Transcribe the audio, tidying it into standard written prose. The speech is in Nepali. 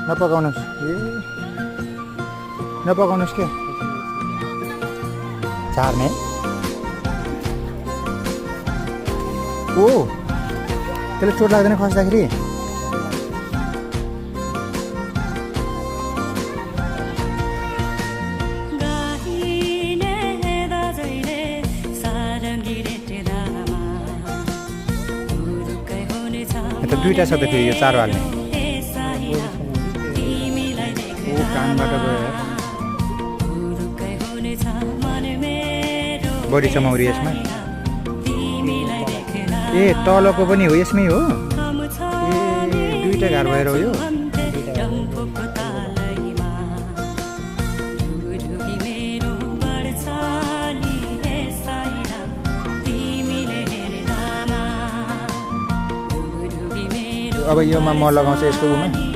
नपकाउनुस् नपकाउनुस् के झार्ने ओ त्यसले चोट लाग्दैन खस्दाखेरि त दुईटा छ त फेरि यो चारो हाल्ने ओ कानबाट गयो बढी छ मौरी यसमा ए तलको पनि हो यसमै हो ए दुईटा घर भएर हो यो अब योमा म लगाउँछु यसको उमा